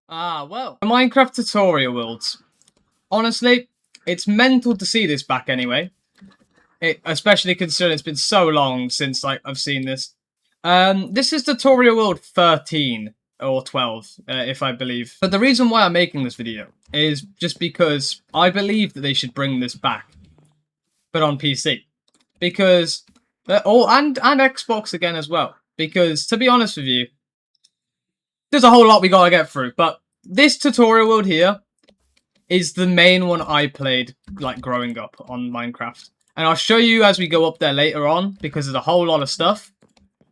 Well. The Minecraft tutorial worlds. Honestly, it's mental to see this back anyway. Especially considering it's been so long since I've seen this. This is tutorial world 13 or 12, if I believe. But the reason why I'm making this video is just because I believe that they should bring this back, but on PC, because and Xbox again as well. Because to be honest with you, there's a whole lot we gotta get through. But this tutorial world here is the main one I played growing up on Minecraft. And I'll show you as we go up there later on, because there's a whole lot of stuff.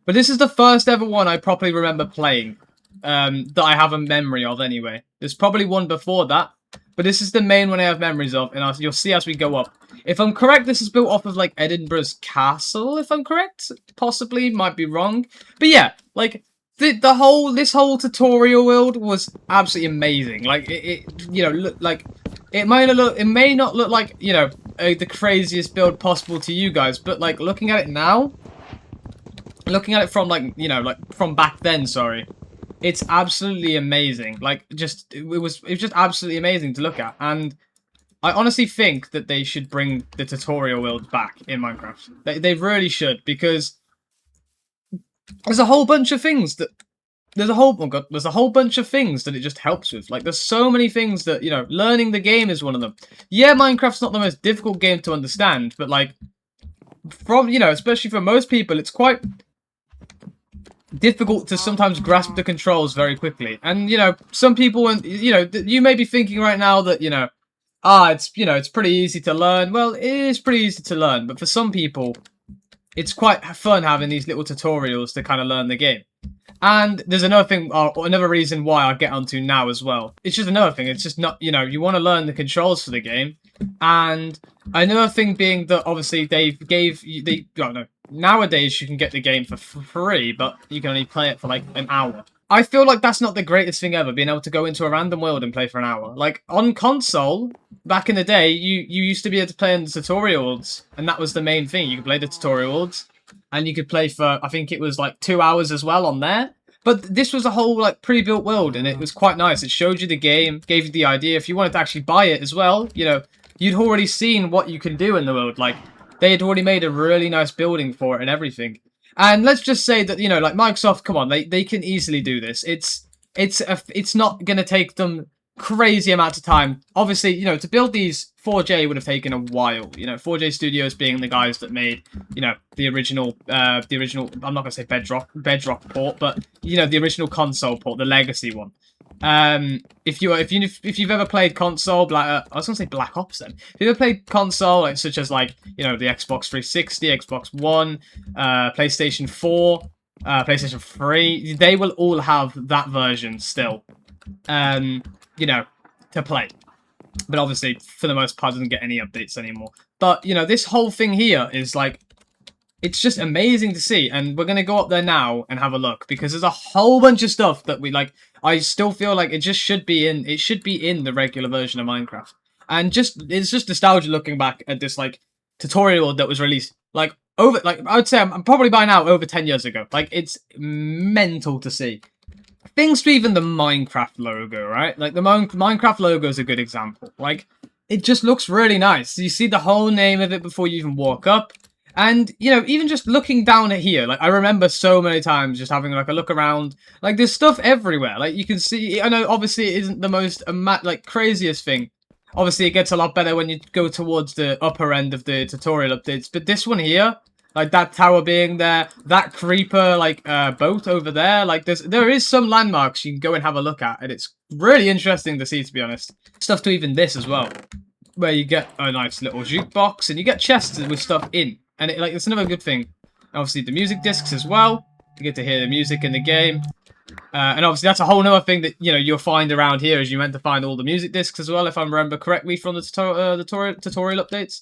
But this is the first ever one I properly remember playing, that I have a memory of anyway. There's probably one before that, but this is the main one I have memories of, and you'll see as we go up. If I'm correct, this is built off of, Edinburgh's castle, if I'm correct. Possibly, might be wrong. But yeah, this whole tutorial world was absolutely amazing. It may not look like, the craziest build possible to you guys, but looking at it now, looking at it from from back then, sorry, it's absolutely amazing. It was just absolutely amazing to look at, and I honestly think that they should bring the tutorial world back in Minecraft. They really should, because there's a whole bunch of things that there's a whole bunch of things that it just helps with. There's so many things that, learning the game is one of them. Yeah, Minecraft's not the most difficult game to understand, but especially for most people, it's quite difficult to sometimes grasp the controls very quickly. And, some people, you may be thinking right now that, it's pretty easy to learn. Well, it is pretty easy to learn, but for some people, it's quite fun having these little tutorials to kind of learn the game. And there's another thing, or another reason why I'll get onto now as well. It's just another thing. It's just not, you want to learn the controls for the game. And another thing being that obviously nowadays you can get the game for free, but you can only play it for an hour. I feel like that's not the greatest thing ever, being able to go into a random world and play for an hour. On console, back in the day, you used to be able to play in the tutorial worlds, and that was the main thing. You could play the tutorial worlds, and you could play for, I think it was 2 hours as well on there. But this was a whole pre-built world, and it was quite nice. It showed you the game, gave you the idea. If you wanted to actually buy it as well, you'd already seen what you can do in the world. They had already made a really nice building for it and everything. And let's just say that, Microsoft, come on, they can easily do this. It's not going to take them crazy amounts of time. Obviously, to build these, 4J would have taken a while. 4J Studios being the guys that made, the original, I'm not going to say Bedrock port, but, the original console port, the legacy one. If you've ever played console, I was gonna say Black Ops then. If you've ever played console, such as the Xbox 360, Xbox One, PlayStation 4, PlayStation 3, they will all have that version still, to play. But obviously, for the most part, it doesn't get any updates anymore. But this whole thing here is it's just amazing to see, and we're gonna go up there now and have a look, because there's a whole bunch of stuff that I still feel like it just should be in. It should be in the regular version of Minecraft, and it's just nostalgia looking back at this tutorial that was released I would say I'm probably by now over 10 years ago. It's mental to see. Things to even the Minecraft logo, right? The Minecraft logo is a good example. It just looks really nice. You see the whole name of it before you even walk up. And, even just looking down at here, I remember so many times just having, a look around. There's stuff everywhere. You can see, I know, obviously, it isn't the most, craziest thing. Obviously, it gets a lot better when you go towards the upper end of the tutorial updates. But this one here, that tower being there, that creeper, boat over there, there is some landmarks you can go and have a look at. And it's really interesting to see, to be honest. Stuff to even this as well, where you get a nice little jukebox, and you get chests with stuff in. And it's another good thing. Obviously, the music discs as well. You get to hear the music in the game. And obviously, that's a whole other thing that, you'll find around here, is you meant to find all the music discs as well, if I remember correctly from the tutorial updates.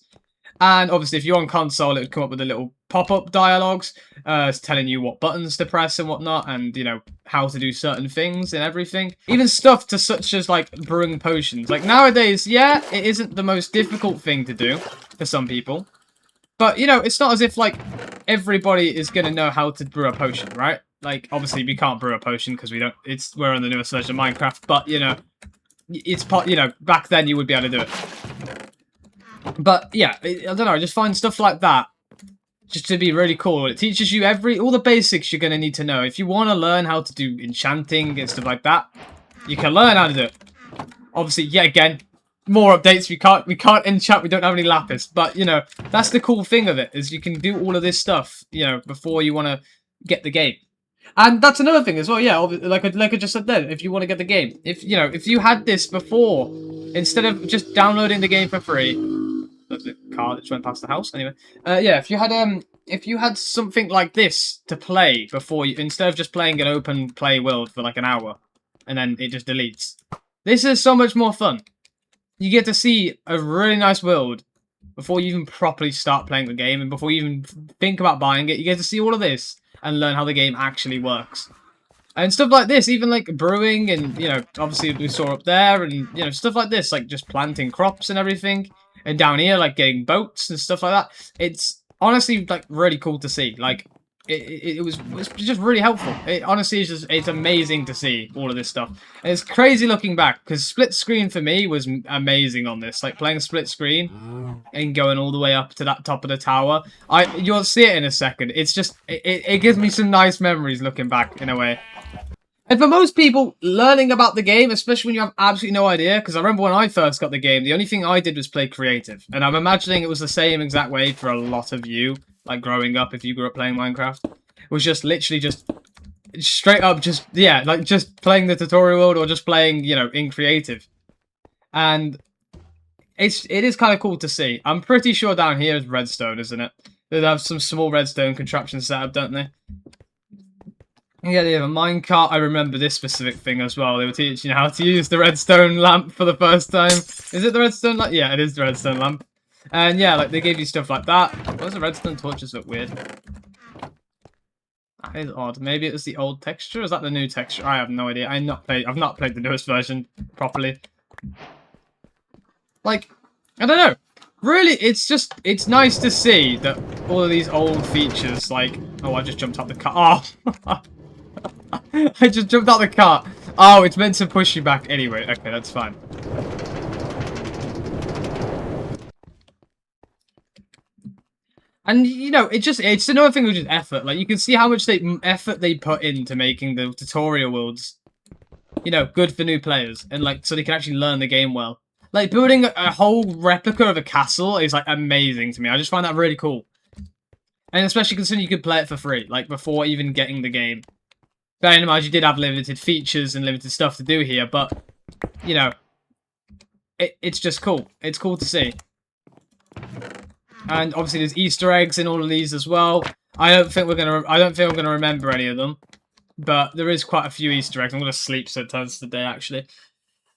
And obviously, if you're on console, it would come up with a little pop-up dialogues, telling you what buttons to press and whatnot, and, how to do certain things and everything. Even stuff to such as, brewing potions. Nowadays, yeah, it isn't the most difficult thing to do for some people. But, it's not as if, everybody is going to know how to brew a potion, right? Like, obviously, we can't brew a potion because we're on the newest version of Minecraft. But you know, it's part. You know, back then you would be able to do it. But yeah, I don't know. I just find stuff like that just to be really cool. It teaches you all the basics you're gonna need to know if you want to learn how to do enchanting and stuff like that. You can learn how to do it. Obviously, yet again, more updates. We can't enchant. We don't have any lapis. But you know, that's the cool thing of it is you can do all of this stuff. You know, before you want to get the game. And that's another thing as well. Yeah, like I just said then, if you want to get the game, if you had this before, instead of just downloading the game for free. There's a car that just went past the house. Anyway, yeah, if you had something like this to play before you, instead of just playing an open play world for like an hour, and then it just deletes. This is so much more fun. You get to see a really nice world before you even properly start playing the game, and before you even think about buying it. You get to see all of this and learn how the game actually works. And stuff like this, even like brewing and, you know, obviously we saw up there and, you know, stuff like this, like just planting crops and everything. And down here, like getting boats and stuff like that. It's honestly like really cool to see. Like it was just really helpful. It honestly is it's amazing to see all of this stuff. And it's crazy looking back because split screen for me was amazing on this. Like playing split screen and going all the way up to that top of the tower. You'll see it in a second. It's just it gives me some nice memories looking back in a way. And for most people, learning about the game, especially when you have absolutely no idea, because I remember when I first got the game, the only thing I did was play creative. And I'm imagining it was the same exact way for a lot of you, like growing up, if you grew up playing Minecraft. It was just literally just straight up just, yeah, like just playing the tutorial world or just playing, you know, in creative. And it is kind of cool to see. I'm pretty sure down here is redstone, isn't it? They have some small redstone contraptions set up, don't they? Yeah, they have a minecart. I remember this specific thing as well. They were teaching you how to use the redstone lamp for the first time. Is it the redstone lamp? Yeah, it is the redstone lamp. And yeah, like they gave you stuff like that. Why does the redstone torches look weird? That is odd. Maybe it was the old texture. Is that the new texture? I have no idea. I've not played the newest version properly. Like, I don't know. Really, it's nice to see that all of these old features, like, oh, I just jumped out the car. Oh. I just jumped out the cart. Oh, it's meant to push you back anyway. Okay, that's fine. And, you know, it's another thing with just effort. Like, you can see how much effort they put into making the tutorial worlds, you know, good for new players. And, like, so they can actually learn the game well. Like, building a whole replica of a castle is, like, amazing to me. I just find that really cool. And especially considering you could play it for free, like, before even getting the game. Bearing in mind, you did have limited features and limited stuff to do here, but, you know, it's just cool. It's cool to see. And obviously there's Easter eggs in all of these as well. I don't think I'm gonna remember any of them, but there is quite a few Easter eggs. I'm gonna sleep so it turns today, actually.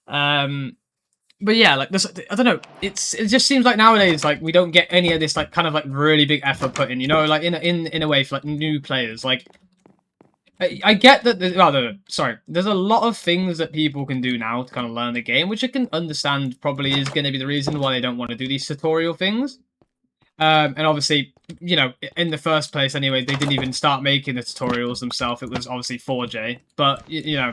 But yeah, like this, I don't know. It just seems like nowadays, like we don't get any of this, like kind of like really big effort put in. You know, like in a way for like new players, like. I get that. Sorry. There's a lot of things that people can do now to kind of learn the game, which I can understand probably is going to be the reason why they don't want to do these tutorial things. And obviously, you know, in the first place anyway, they didn't even start making the tutorials themselves. It was obviously 4J. But, you know,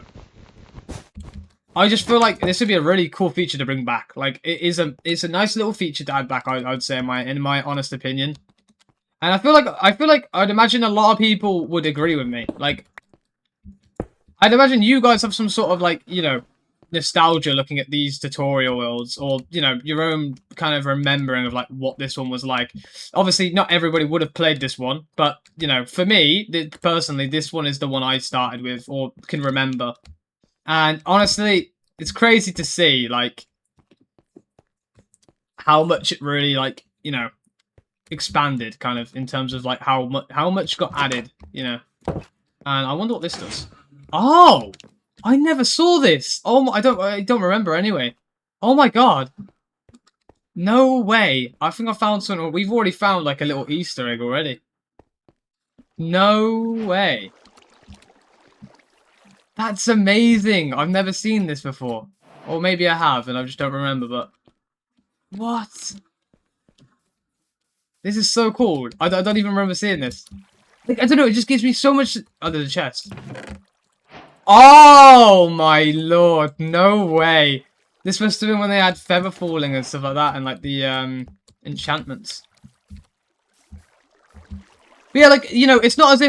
I just feel like this would be a really cool feature to bring back. Like, it's a nice little feature to add back, I would say, in my honest opinion. And I feel like I'd imagine a lot of people would agree with me. Like, I'd imagine you guys have some sort of, like, you know, nostalgia looking at these tutorial worlds, or, you know, your own kind of remembering of, like, what this one was like. Obviously, not everybody would have played this one, but, you know, for me, personally, this one is the one I started with, or can remember. And, honestly, it's crazy to see, like, how much it really, like, you know, expanded, kind of, in terms of, like, how much got added, you know. And I wonder what this does. Oh, I never saw this. Oh, I don't remember anyway. Oh my god. No way. I think I found something. We've already found like a little Easter egg already. No way. That's amazing. I've never seen this before. Or maybe I have and I just don't remember, but... What? This is so cool. I don't even remember seeing this. Like, I don't know, it just gives me so much... Under the chest. Oh my lord, no way. This must have been when they had feather falling and stuff like that, and like the enchantments. But yeah, like, you know, it's not as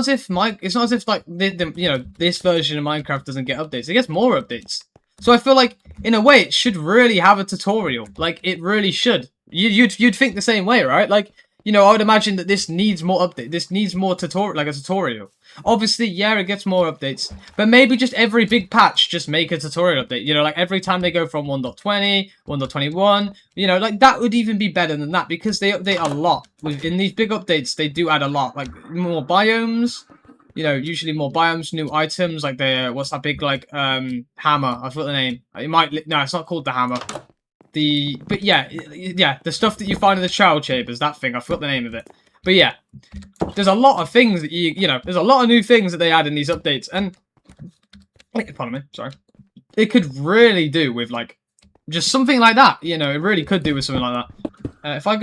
if like you know, this version of Minecraft doesn't get updates. It gets more updates. So I feel like in a way it should really have a tutorial. Like it really should. You'd think the same way, right? Like, you know, I would imagine that this needs more update. This needs more tutorial, like a tutorial. Obviously, yeah, it gets more updates, but maybe just every big patch, just make a tutorial update. You know, like every time they go from 1.20, 1.21, you know, like that would even be better than that because they update a lot. In these big updates, they do add a lot, like more biomes. You know, usually more biomes, new items, like the what's that big like hammer? I forgot the name. It might no, it's not called the hammer. But yeah, the stuff that you find in the child chambers, that thing, I forgot the name of it. But yeah, there's a lot of things that you know, there's a lot of new things that they add in these updates, and pardon me, sorry, it could really do with like just something like that. You know, it really could do with something like that. If I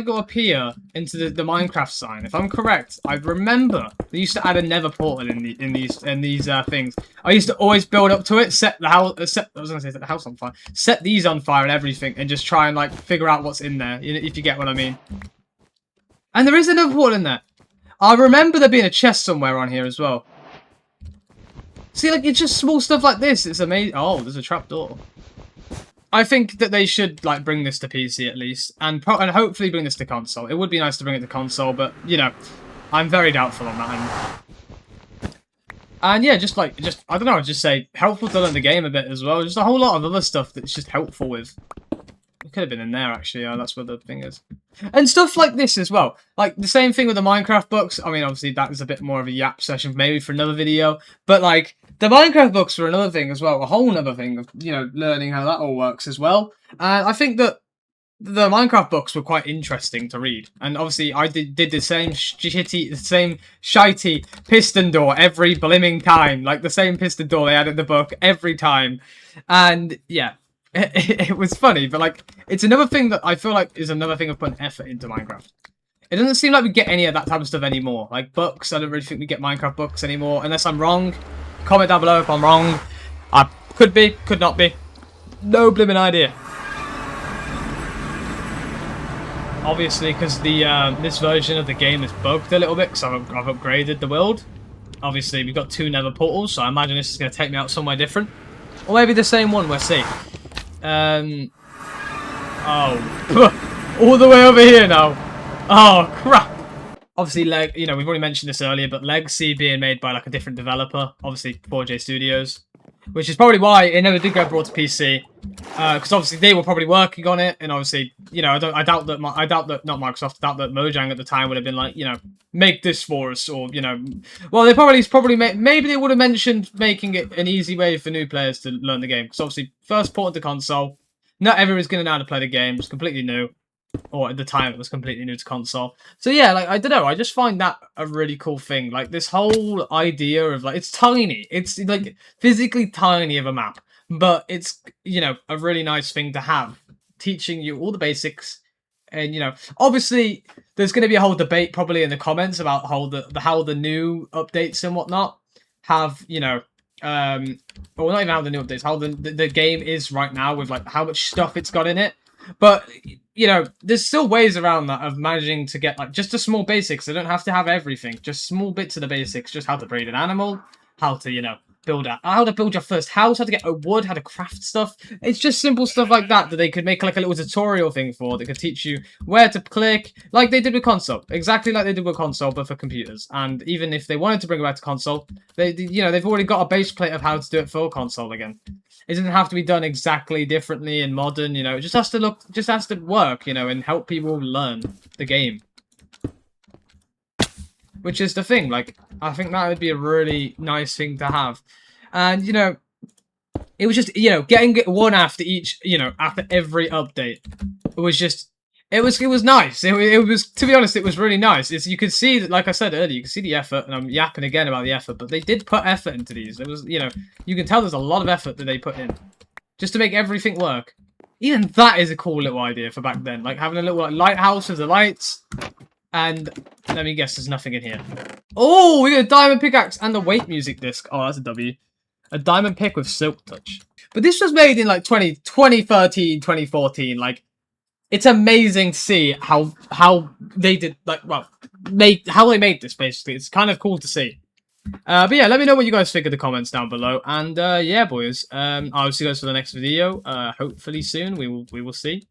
go up here into the Minecraft sign, if I'm correct, I remember they used to add a Nether portal in these things. I used to always build up to it, set the house, I was gonna say set the house on fire, set these on fire and everything, and just try and like figure out what's in there, if you get what I mean. And there is a Nether portal in there. I remember there being a chest somewhere on here as well. See, like it's just small stuff like this. It's amazing. Oh, there's a trapdoor. I think that they should like bring this to PC at least, and hopefully bring this to console. It would be nice to bring it to console, but you know, I'm very doubtful on that. And yeah, just I don't know, I'd just say helpful to learn the game a bit as well. Just a whole lot of other stuff that's just helpful with. It could have been in there actually. Yeah, that's where the thing is, and stuff like this as well. Like the same thing with the Minecraft books. I mean, obviously that is a bit more of a yap session, maybe for another video, but like. The Minecraft books were another thing as well, a whole other thing of, you know, learning how that all works as well. And I think that the Minecraft books were quite interesting to read. And obviously I did the same shitey piston door every blimming time. Like the same piston door they had in the book every time. And yeah, it was funny, but like, it's another thing that I feel like is another thing of putting effort into Minecraft. It doesn't seem like we get any of that type of stuff anymore. Like books, I don't really think we get Minecraft books anymore, unless I'm wrong. Comment down below if I'm wrong. I could be, could not be. No blimmin' idea. Obviously, because this version of the game is bugged a little bit, because I've upgraded the world. Obviously, we've got 2 Nether portals, so I imagine this is going to take me out somewhere different. Or maybe the same one, we'll see. Oh. All the way over here now. Oh, crap. Obviously, you know, we've already mentioned this earlier, but Legacy being made by like a different developer, obviously 4J Studios, which is probably why it never did get brought to PC, because obviously they were probably working on it, and obviously, you know, I doubt that not Microsoft, I doubt that Mojang at the time would have been like, you know, make this for us, or you know, well, they probably maybe they would have mentioned making it an easy way for new players to learn the game, because obviously first port to console, not everyone's gonna know how to play the game, it's completely new. Or at the time it was completely new to console. So yeah, like I don't know, I just find that a really cool thing. Like this whole idea of like, it's tiny, it's like physically tiny of a map, but it's, you know, a really nice thing to have, teaching you all the basics. And you know, obviously there's going to be a whole debate probably in the comments about how the new updates and whatnot have, you know, well, not even how the new updates, how the game is right now with like how much stuff it's got in it. But, you know, there's still ways around that of managing to get, like, just the small basics. They don't have to have everything. Just small bits of the basics. Just how to breed an animal, how to, you know, how to build your first house, how to get a wood, how to craft stuff. It's just simple stuff like that that they could make, like, a little tutorial thing for that could teach you where to click, like they did with console. Exactly like they did with console, but for computers. And even if they wanted to bring it back to console, you know, they've already got a base plate of how to do it for console again. It doesn't have to be done exactly differently in modern, you know, it just has to work, you know, and help people learn the game. Which is the thing, like, I think that would be a really nice thing to have. And, you know, it was just, you know, getting one after each, you know, after every update. It was just, it was nice. It was, to be honest, it was really nice. You could see that, like I said earlier, you can see the effort, and I'm yapping again about the effort, but they did put effort into these. It was, you know, you can tell there's a lot of effort that they put in just to make everything work. Even that is a cool little idea for back then, like having a little like lighthouse with the lights, And let me guess, there's nothing in here. Oh, we got a diamond pickaxe and the weight music disc. Oh, that's a W. A diamond pick with silk touch. But this was made in like 2013, 2014. Like, it's amazing to see how they did, like, well, how they made this, basically. It's kind of cool to see. But yeah, let me know what you guys think in the comments down below. And yeah, boys, I'll see you guys for the next video. Hopefully soon, we will see.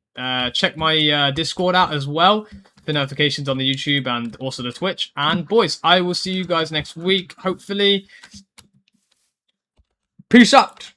Check my Discord out as well for notifications on the YouTube and also the Twitch. And boys, I will see you guys next week, hopefully. Peace out.